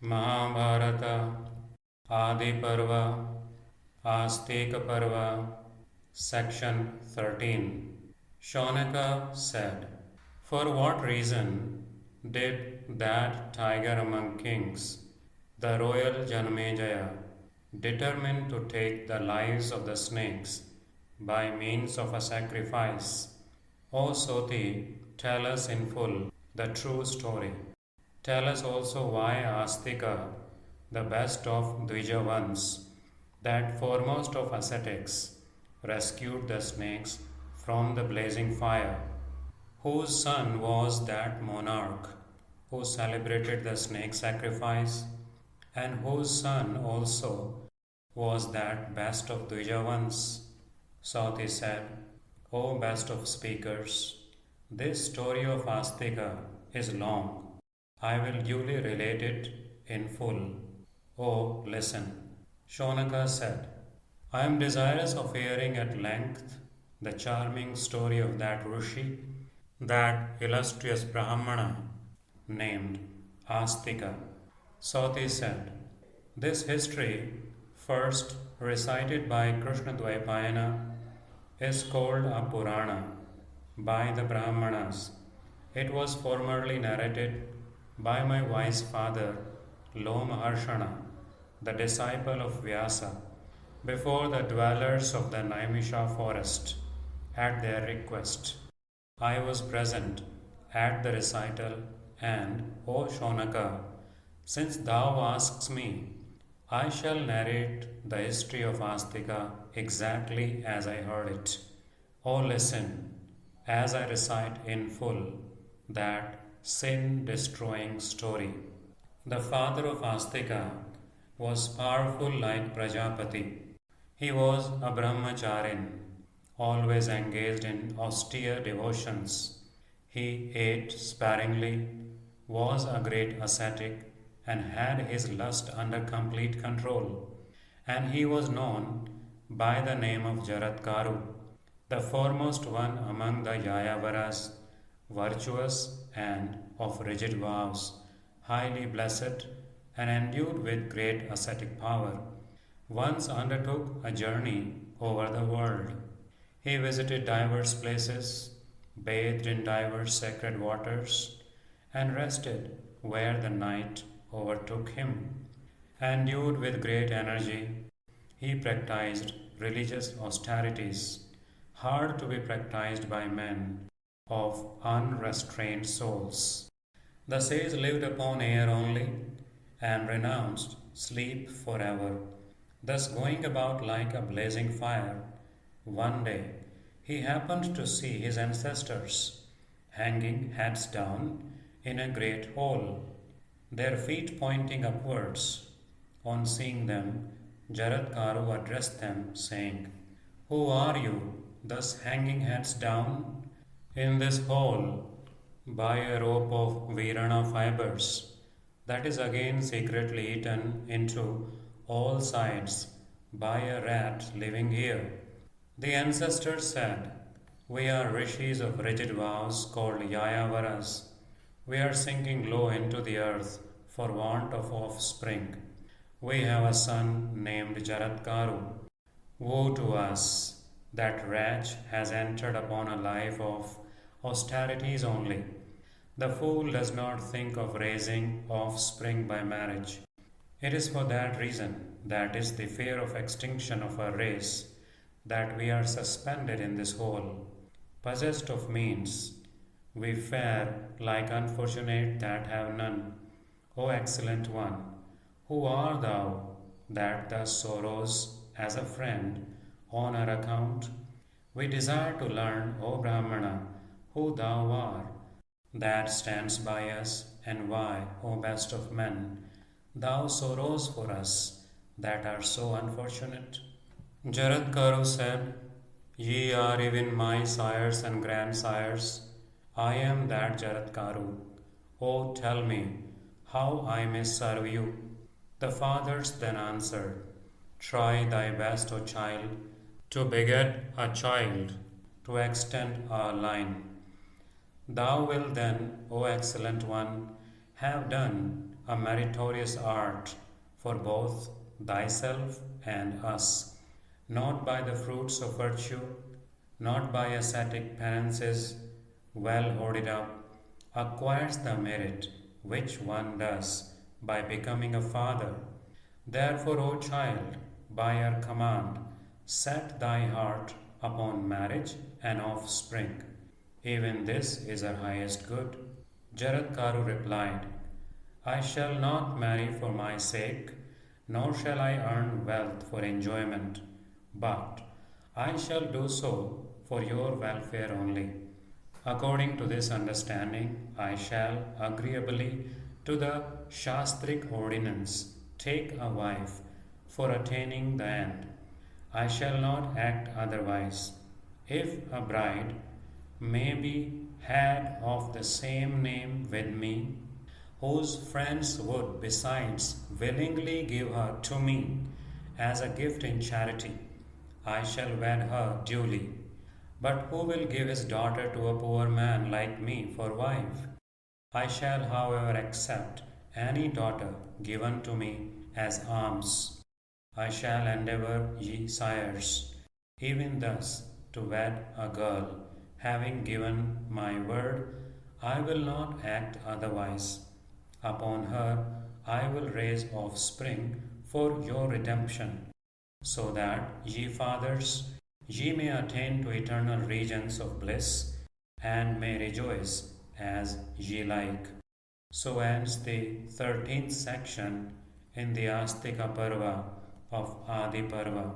Mahabharata, Adi Parva, Āstïka Parva, Section 13. Shaunaka said, "For what reason did that tiger among kings, the royal Janmejaya, determine to take the lives of the snakes by means of a sacrifice? O Soti, tell us in full the true story. Tell us also why Āstïka, the best of Dvijavans, that foremost of ascetics, rescued the snakes from the blazing fire. Whose son was that monarch who celebrated the snake sacrifice, and whose son also was that best of Dvijavans?" Sauti said, "O best of speakers, this story of Āstïka is long. I will duly relate it in full. Oh, listen." Shaunaka said, "I am desirous of hearing at length the charming story of that Rishi, that illustrious Brahmana named Āstïka." Sauti said, "This history, first recited by Krishna Dvaipayana, is called a Purana by the Brahmanas. It was formerly narrated by my wise father, Lomaharshana, the disciple of Vyasa, before the dwellers of the Naimisha forest, at their request. I was present at the recital, and, O Shaunaka, since thou asks me, I shall narrate the history of Āstïka exactly as I heard it. O listen, as I recite in full that sin-destroying story. The father of Āstïka was powerful like Prajapati. He was a brahmacharin, always engaged in austere devotions. He ate sparingly, was a great ascetic, and had his lust under complete control. And he was known by the name of Jaraţkāru, the foremost one among the Yayavaras, virtuous and of rigid vows, highly blessed and endued with great ascetic power. Once undertook a journey over the world. He visited divers places, bathed in divers sacred waters, and rested where the night overtook him. Endued with great energy, he practiced religious austerities, hard to be practiced by men of unrestrained souls. The sage lived upon air only, and renounced sleep forever, thus going about like a blazing fire. One day he happened to see his ancestors hanging heads down in a great hole, their feet pointing upwards. On seeing them, Jaraţkāru addressed them, saying, "Who are you, thus hanging heads down in this hole by a rope of Virana fibers, that is again secretly eaten into all sides by a rat living here?" The ancestors said, "We are rishis of rigid vows called Yayavaras. We are sinking low into the earth for want of offspring. We have a son named Jaraţkāru. Woe to us! That wretch has entered upon a life of austerities only. The fool does not think of raising offspring by marriage. It is for that reason, that is the fear of extinction of our race, that we are suspended in this hole. Possessed of means, we fare like unfortunate that have none. O excellent one, who art thou that thus sorrows as a friend on our account? We desire to learn, O Brahmana, who thou art, that stands by us, and why, O best of men, thou sorrows for us that are so unfortunate." Jaraţkāru said, "Ye are even my sires and grandsires. I am that Jaraţkāru. Oh, tell me how I may serve you." The fathers then answered, "Try thy best, O child, to beget a child, to extend our line. Thou wilt then, O excellent one, have done a meritorious art for both thyself and us, not by the fruits of virtue, not by ascetic penances well hoarded up, acquires the merit which one does by becoming a father. Therefore, O child, by our command, set thy heart upon marriage and offspring. Even this is our highest good. Jaraṭkāru replied, I shall not marry for my sake, nor shall I earn wealth for enjoyment, but I shall do so for your welfare only. According to this understanding, I shall, agreeably to the Shastric ordinance, take a wife for attaining the end. I shall not act otherwise. If a bride may be had of the same name with me, whose friends would besides willingly give her to me as a gift in charity, I shall wed her duly. But who will give his daughter to a poor man like me for wife? I shall, however, accept any daughter given to me as alms. I shall endeavor, ye sires, even thus to wed a girl, having given my word, I will not act otherwise. Upon her I will raise offspring for your redemption, so that, ye fathers, ye may attain to eternal regions of bliss, and may rejoice as ye like. So ends the 13th section in the Āstïka Parva of Ādi Parva.